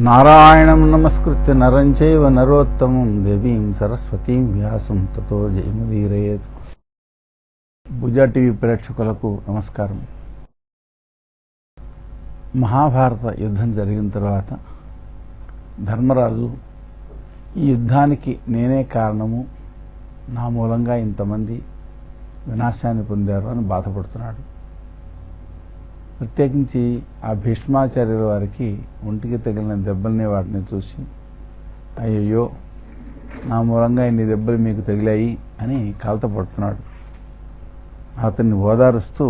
నారాయణం నమస్కృత్య నరం చైవ నరోత్తమం దేవీం సరస్వతీం వ్యాసం తతో జయముదీరయేత్. భుజ టీవీ ప్రేక్షకులకు నమస్కారం. మహాభారత యుద్ధం జరిగిన తర్వాత ధర్మరాజు ఈ యుద్ధానికి నేనే కారణము, నా మూలంగా ఇంతమంది వినాశాన్ని పొందారు అని బాధపడుతున్నాడు. ప్రత్యేకించి ఆ భీష్మాచార్యుల వారికి ఒంటికి తగిలిన దెబ్బల్ని వాటిని చూసి అయ్యయ్యో నా మూలంగా ఇన్ని దెబ్బలు మీకు తగిలాయి అని కలతపడుతున్నాడు. అతన్ని ఓదారుస్తూ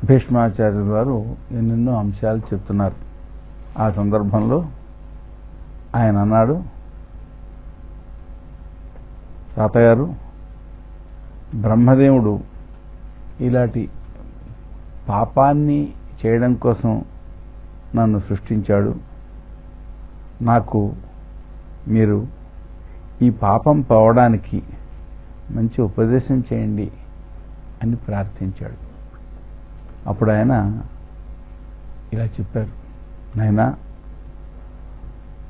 భీష్మాచార్యుల వారు ఎన్నెన్నో అంశాలు చెప్తున్నారు. ఆ సందర్భంలో ఆయన అన్నాడు, తాతగారు, బ్రహ్మదేవుడు ఇలాంటి పాపాన్ని చేయడం కోసం నన్ను సృష్టించాడు. నాకు మీరు ఈ పాపం పోవడానికి మంచి ఉపదేశం చేయండి అని ప్రార్థించాడు. అప్పుడు ఆయన ఇలా చెప్పారు, నాయనా,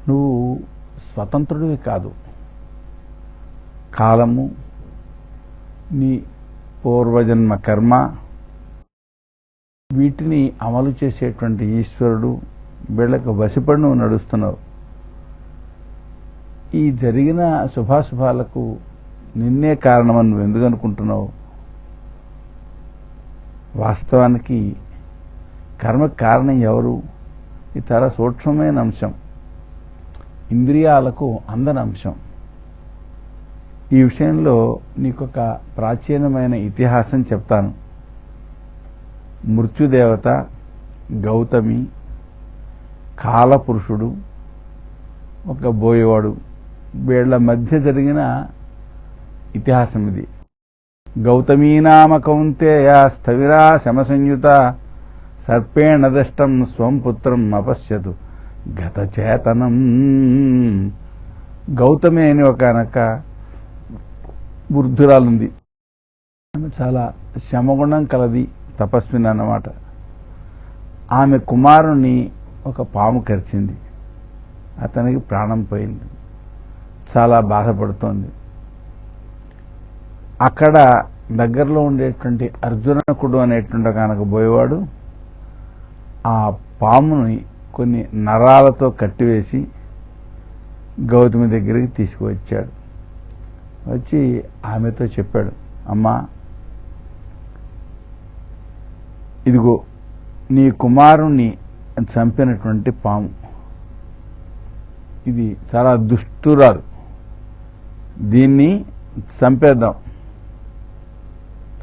నువ్వు స్వతంత్రుడివి కాదు. కాలము, నీ పూర్వజన్మ కర్మ, వీటిని అమలు చేసేటువంటి ఈశ్వరుడు, వీళ్ళకు వశపడి నువ్వు నడుస్తున్నావు. ఈ జరిగిన శుభాశుభాలకు నిన్నే కారణమని నువ్వు ఎందుకు అనుకుంటున్నావు? వాస్తవానికి కర్మకు కారణం ఎవరు? ఇది చాలా సూక్ష్మమైన అంశం, ఇంద్రియాలకు అందని అంశం. ఈ విషయంలో నీకొక ప్రాచీనమైన ఇతిహాసం చెప్తాను. మృత్యుదేవత, గౌతమి, కాలపురుషుడు, ఒక బోయేవాడు, వీళ్ల మధ్య జరిగిన ఇతిహాసం ఇది. గౌతమీ నామ కౌంతేయ స్థవిరా శమసంయుత సర్పేణ దష్టం స్వం పుత్రం అపశ్యతు గతచేతనం. గౌతమి అని ఒకనొక వృద్ధురాలుంది. ఆమె చాలా శమగుణం కలది, తపస్విని అన్నమాట. ఆమె కుమారుణ్ణి ఒక పాము కరిచింది. అతనికి ప్రాణం పోయింది. చాలా బాధపడుతోంది. అక్కడ దగ్గరలో ఉండేటువంటి అర్జునకుడు అనేటువంటి కనుక పోయేవాడు ఆ పాముని కొన్ని నరాలతో కట్టివేసి గౌతమి దగ్గరికి తీసుకువచ్చాడు. వచ్చి ఆమెతో చెప్పాడు, అమ్మా, ఇదిగో నీ కుమారుణ్ణి చంపినటువంటి పాము, ఇది చాలా దుష్టురాలు, దీన్ని చంపేద్దాం.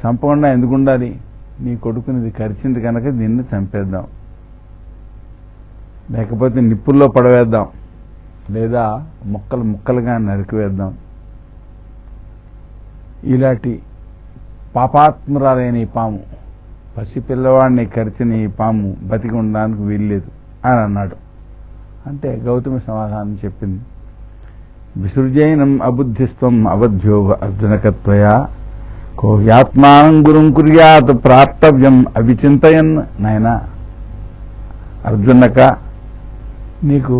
చంపకుండా ఎందుకు ఉండాలి? నీ కొడుకుని ఇది కరిచింది కనుక దీన్ని చంపేద్దాం, లేకపోతే నిప్పుల్లో పడవేద్దాం, లేదా ముక్కలు ముక్కలుగా నరికివేద్దాం. ఇలాంటి పాపాత్మురాలైన ఈ పాము, పసిపిల్లవాడిని కరిచిన ఈ పాము బతికి ఉండడానికి వీల్లేదు అని అన్నాడు. అంటే గౌతమి సమాధానం చెప్పింది, విసృజైనం అబుద్ధిస్త్వం అవధ్యో అర్జునకత్వయా కో యాత్మానం గురుం కుర్యాత్ ప్రాప్తవ్యం అవిచింతయన్. నాయనా అర్జునక, నీకు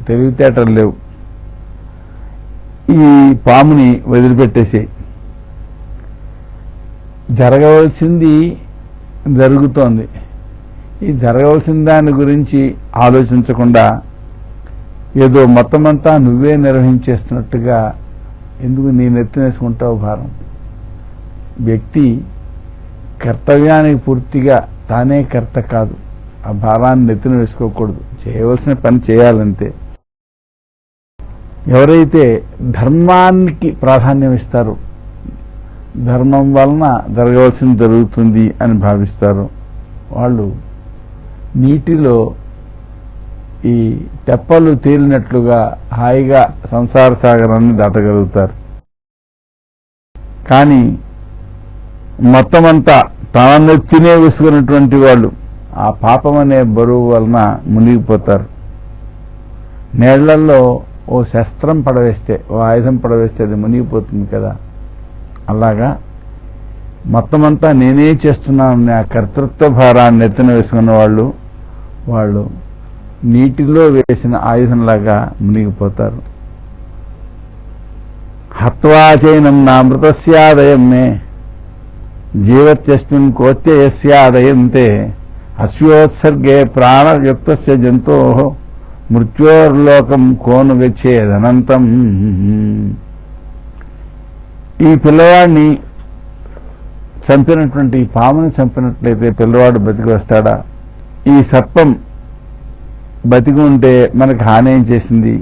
తెలివితేటలు లేవు, ఈ పాముని వదిలిపెట్టేసే. జరగవలసింది జరుగుతోంది. ఈ జరగవలసిన దాని గురించి ఆలోచించకుండా ఏదో మొత్తమంతా నువ్వే నిర్వహించేస్తున్నట్టుగా ఎందుకు నీ నెత్తినేసుకుంటావు భారం? వ్యక్తి కర్తవ్యానికి పూర్తిగా తానే కర్త కాదు. ఆ భారాన్ని నెత్తిన వేసుకోకూడదు. చేయవలసిన పని చేయాలంతే. ఎవరైతే ధర్మానికి ప్రాధాన్యం ఇస్తారో, ధర్మం వలన జరగవలసింది జరుగుతుంది అని భావిస్తారు, వాళ్ళు నీటిలో ఈ తెప్పలు తేలినట్లుగా హాయిగా సంసార సాగరాన్ని దాటగలుగుతారు. కానీ మొత్తమంతా తన నెత్తినే వేసుకున్నటువంటి వాళ్ళు ఆ పాపం అనే బరువు వలన మునిగిపోతారు. నీళ్లలో ఓ శస్త్రం పడవేస్తే, ఓ ఆయుధం పడవేస్తే అది మునిగిపోతుంది కదా, అలాగా మొత్తమంతా నేనే చేస్తున్నానని ఆ కర్తృత్వ భారాన్ని ఎత్తున వేసుకున్న వాళ్ళు నీటిలో వేసిన ఆయుధంలాగా మునిగిపోతారు. హత్వాచైనం నామృతస్యాదయం మే జీవత్యస్మిన్ కోత్యయస్యాదయంతే అస్యోత్సర్గే ప్రాణయుక్తస్య జంతోః మృత్యోర్లోకం కోను గచ్చేదనంతం. ఈ పిల్లవాడిని చంపినటువంటి ఈ పాముని చంపినట్లయితే పిల్లవాడు బతికి వస్తాడా? ఈ సర్పం బతికి ఉంటే మనకు హాని ఏం చేసింది?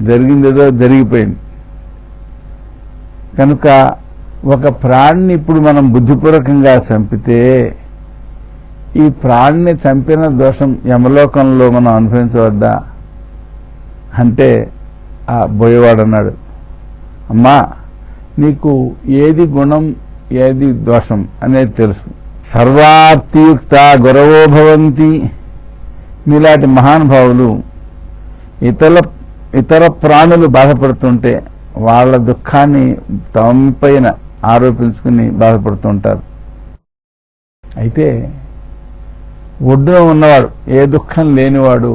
జరిగిందేదో జరిగిపోయింది. కనుక ఒక ప్రాణిని ఇప్పుడు మనం బుద్ధిపూర్వకంగా చంపితే ఈ ప్రాణిని చంపిన దోషం యమలోకంలో మనం అనుభవించవద్దా అంటే ఆ బోయేవాడు అన్నాడు, అమ్మా నీకు ఏది గుణం ఏది దోషం అనేది తెలుసు. సర్వాప్తియుక్త గురవో భవంతి. మీలాంటి మహానుభావులు ఇతర ప్రాణులు బాధపడుతుంటే వాళ్ళ దుఃఖాన్ని తమపైన ఆరోపించుకుని బాధపడుతుంటారు. అయితే ఒడ్డున ఉన్నవాడు, ఏ దుఃఖం లేనివాడు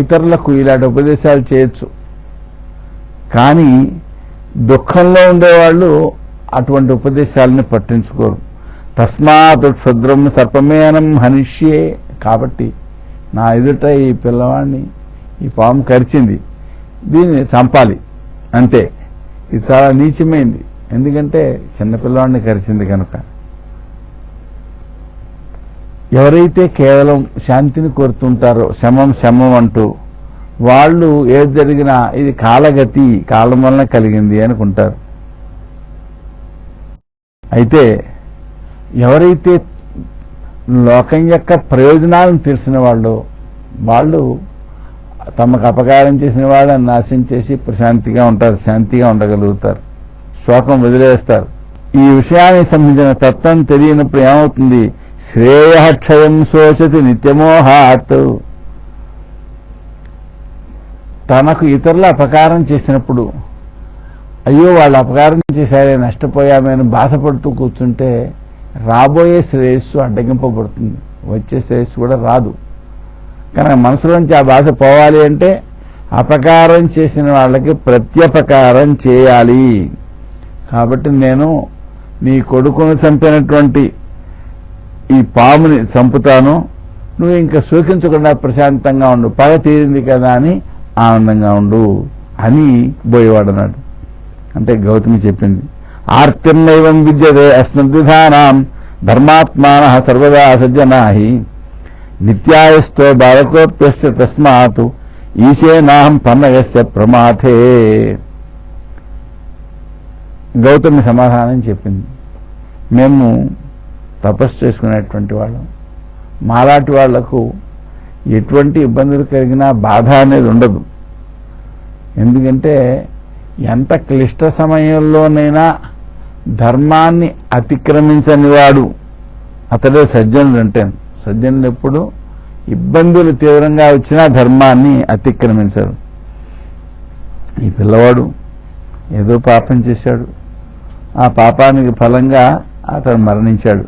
ఇతరులకు ఇలాంటి ఉపదేశాలు చేయొచ్చు. కానీ దుఃఖంలో ఉండేవాళ్ళు అటువంటి ఉపదేశాలని పట్టించుకోరు. తస్మాత్ క్షుద్రం సర్పమేనం హనిష్యే. కాబట్టి నా ఎదుట ఈ పిల్లవాడిని ఈ పాము కరిచింది, దీన్ని చంపాలి అంతే. ఇది చాలా నీచమైంది, ఎందుకంటే చిన్నపిల్లవాడిని కరిచింది కనుక. ఎవరైతే కేవలం శాంతిని కోరుతుంటారో శమం శమం అంటూ వాళ్ళు ఏది జరిగినా ఇది కాలగతి, కాలం వలన కలిగింది అనుకుంటారు. అయితే ఎవరైతే లోకం యొక్క ప్రయోజనాలను తెలిసిన వాళ్ళు తమకు అపకారం చేసిన వాళ్ళని నాశనం చేసి ప్రశాంతిగా ఉంటారు, శాంతిగా ఉండగలుగుతారు, శోకం వదిలేస్తారు. ఈ విషయానికి సంబంధించిన తత్వం తెలియనప్పుడు ఏమవుతుంది? శ్రేయక్షయం శోచతి నిత్యమోహాత్. తనకు ఇతరుల అపకారం చేసినప్పుడు అయ్యో వాళ్ళు అపకారం చేశారే నష్టపోయామని బాధపడుతూ కూర్చుంటే రాబోయే శ్రేయస్సు అడ్డగింపబడుతుంది, వచ్చే శ్రేయస్సు కూడా రాదు. కనుక మనసులోంచి ఆ బాధ పోవాలి అంటే అపకారం చేసిన వాళ్ళకి ప్రత్యపకారం చేయాలి. కాబట్టి నేను నీ కొడుకును చంపినటువంటి ఈ పాముని చంపుతాను, నువ్వు ఇంకా శోకించకుండా ప్రశాంతంగా ఉండు, పగ తీరింది కదా అని ఆనందంగా ఉండు అని బోయేవాడన్నాడు. అంటే గౌతమి చెప్పింది, ఆర్తిర్నైవం విద్యతే అస్మద్విధానాం ధర్మాత్మానః సర్వదా సజ్జనాః నిత్యాయస్తో బాలకోప్యస్య తస్మాత్ ఈశేనాహం పన్నగస్య ప్రమాథే. గౌతమి సమాధానం చెప్పింది, మేము తపస్సు చేసుకునేటువంటి వాళ్ళం, మాలాంటి వాళ్లకు ఎటువంటి ఇబ్బందులు కలిగినా బాధ అనేది ఉండదు. ఎందుకంటే ఎంత క్లిష్ట సమయంలోనైనా ధర్మాన్ని అతిక్రమించని వాడు అతడే సజ్జనుడు. అంటే సజ్జనులు ఎప్పుడు ఇబ్బందులు తీవ్రంగా వచ్చినా ధర్మాన్ని అతిక్రమించారు. ఈ పిల్లవాడు ఏదో పాపం చేశాడు, ఆ పాపానికి ఫలంగా అతను మరణించాడు.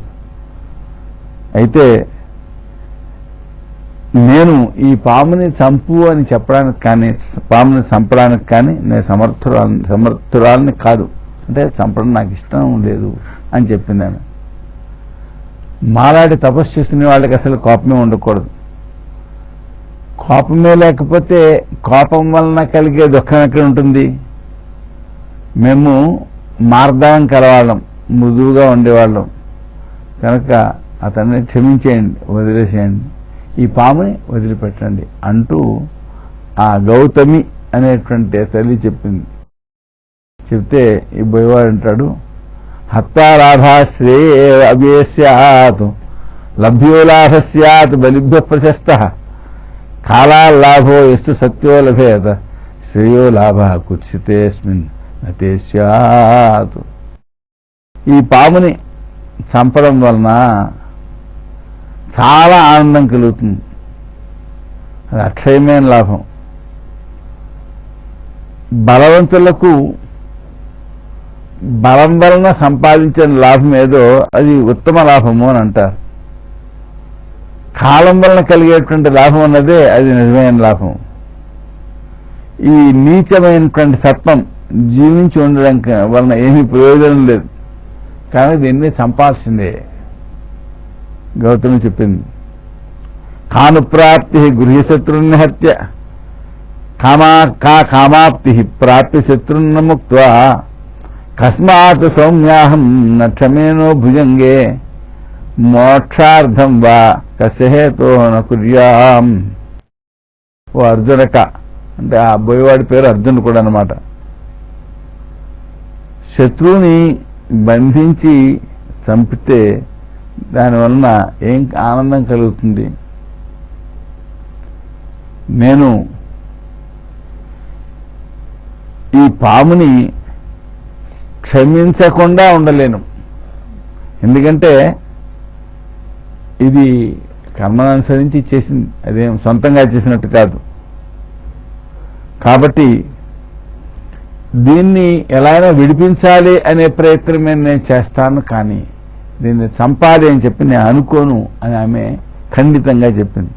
అయితే నేను ఈ పాముని చంపు అని చెప్పడానికి కానీ పాముని చంపడానికి కానీ నేను సమర్థురాలని కాదు, అంటే చంపడం నాకు ఇష్టం లేదు అని చెప్పింది ఆమె. మాలాంటి తపస్సు చేస్తున్న వాళ్ళకి అసలు కోపమే ఉండకూడదు. కోపమే లేకపోతే కోపం వలన కలిగే దుఃఖం ఎక్కడ ఉంటుంది? మేము మార్దవం కలవాళ్ళం, మృదువుగా ఉండేవాళ్ళం. కనుక అతన్ని క్షమించేయండి, వదిలేసేయండి, ఈ పాముని వదిలిపెట్టండి అంటూ ఆ గౌతమి అనేటువంటి తల్లి చెప్పింది. చెప్తే ఈ బోయవాడు అంటాడు, హత్తారాధా శ్రేయ అవ్యస్యాత్ లభ్యో లాభ స్యాత్ బలిభ్య ప్రశస్త కాలాల్లాభో ఎస్తు సత్యో లభేత శ్రేయో లాభ కుత్సితేస్మిన్ నతే స్యాత్. ఈ పాముని చంపడం వలన చాలా ఆనందం కలుగుతుంది, అది అక్షయమైన లాభం. బలవంతులకు బలం వలన సంపాదించిన లాభం ఏదో అది ఉత్తమ లాభము అని అంటారు. కాలం వలన కలిగేటువంటి లాభం అన్నదే అది నిజమైన లాభం. ఈ నీచమైనటువంటి సత్వం జీవించి ఉండడం వలన ఏమీ ప్రయోజనం లేదు, కానీ దీన్ని చంపాల్సిందే. గౌతమి చెప్పింది, కాను ప్రాప్తి గృహశత్రుని హత్య కామాప్తి ప్రాప్తి శత్రున్న ముక్త్వా కస్మాత్ సౌమ్యాహం నక్షమేనో భుజంగే మోక్షార్థం వా కస్యహేతో నకుర్యాం. ఓ అర్జునక, అంటే ఆ బోయవాడి పేరు అర్జునుడు కూడా అన్నమాట. శత్రువుని బంధించి చంపితే దానివలన ఏం ఆనందం కలుగుతుంది? నేను ఈ పాముని క్షమించకుండా ఉండలేను, ఎందుకంటే ఇది కర్మను అనుసరించి చేసింది, అదేం సొంతంగా చేసినట్టు కాదు. కాబట్టి దీన్ని ఎలా అయినా విడిపించాలి అనే ప్రయత్నమే నేను చేస్తాను, కానీ దీన్ని చంపాలి అని చెప్పి నేను అనుకోను అని ఆమె ఖండితంగా చెప్పింది.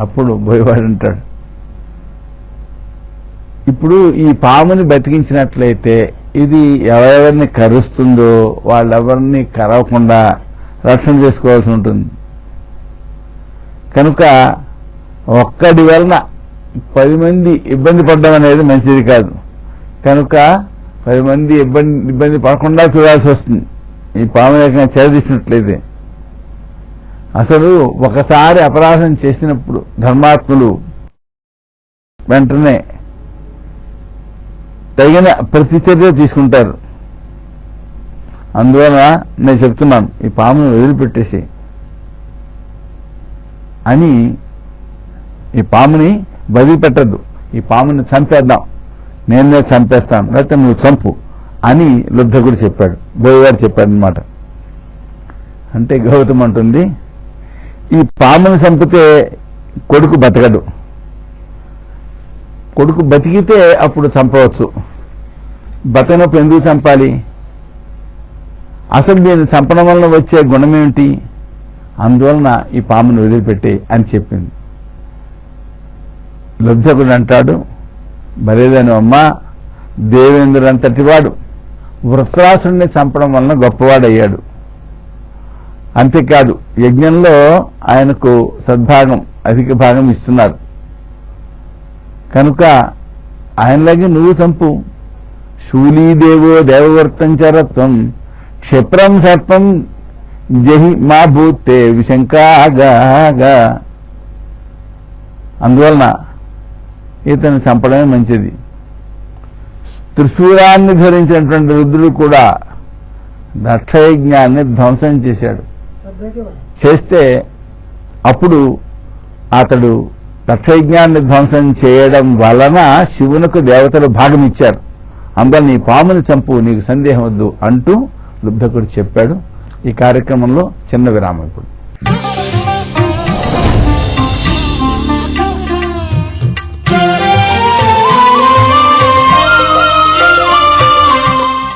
అప్పుడు బోయవాడు అంటాడు, ఇప్పుడు ఈ పాముని బతికించినట్లయితే ఇది ఎవరెవరిని కరుస్తుందో వాళ్ళెవరిని కరవకుండా రక్షణ చేసుకోవాల్సి ఉంటుంది. కనుక ఒక్కడి వలన 10 మంది ఇబ్బంది పడడం అనేది మంచిది కాదు. కనుక 10 మంది ఇబ్బంది పడకుండా చూడాల్సి వస్తుంది ఈ పాము ఏకంగా చేరదీసినట్లయితే. అసలు ఒకసారి అపరాధం చేసినప్పుడు ధర్మాత్ములు వెంటనే తగిన ప్రతిచర్య తీసుకుంటారు. అందువల్ల నేను చెప్తున్నాను, ఈ పామును వదిలిపెట్టేసి అని, ఈ పాముని వదిలిపెట్టద్దు, ఈ పాముని చంపేద్దాం, నేనే చంపేస్తాను, లేకపోతే నువ్వు చంపు అని లుబ్ధకుడు చెప్పాడు, బోయవాడు చెప్పాడు అనమాట. అంటే గౌతమ్ అంటుంది, ఈ పాముని చంపితే కొడుకు బతకడు, కొడుకు బతికితే అప్పుడు చంపవచ్చు, బతకనప్పుడు ఎందుకు చంపాలి? అసలు దీన్ని చంపడం వలన వచ్చే గుణమేమిటి? అందువలన ఈ పామును వదిలిపెట్టే అని చెప్పింది. లుబ్ధకుడు అంటాడు, బలేదని అమ్మ, దేవేంద్రుడంతటి వాడు వృత్రాసుడిని చంపడం వలన గొప్పవాడయ్యాడు. అంతేకాదు యజ్ఞంలో ఆయనకు సద్భాగం, అధిక భాగం ఇస్తున్నారు. కనుక ఆయనలాగే నువ్వు చంపు. శూలీదేవో దేవవర్తం చరత్వం క్షిప్రం సర్పం జహి మా భూతే విశంకాగా. అందువలన ఇతను చంపడమే మంచిది. త్రిశూలాన్ని ధరించినటువంటి రుద్రుడు కూడా దక్షయజ్ఞాన్ని ధ్వంసం చేశాడు. చేస్తే అప్పుడు అతడు దక్షయజ్ఞాన్ని ధ్వంసం చేయడం వలన శివునకు దేవతలు భాగం ఇచ్చారు. అందువల్ల నీ పాముని చంపు, నీకు సందేహం వద్దు అంటూ లుబ్ధకుడు చెప్పాడు. ఈ కార్యక్రమంలో చిన్న విరామం ఇప్పుడు.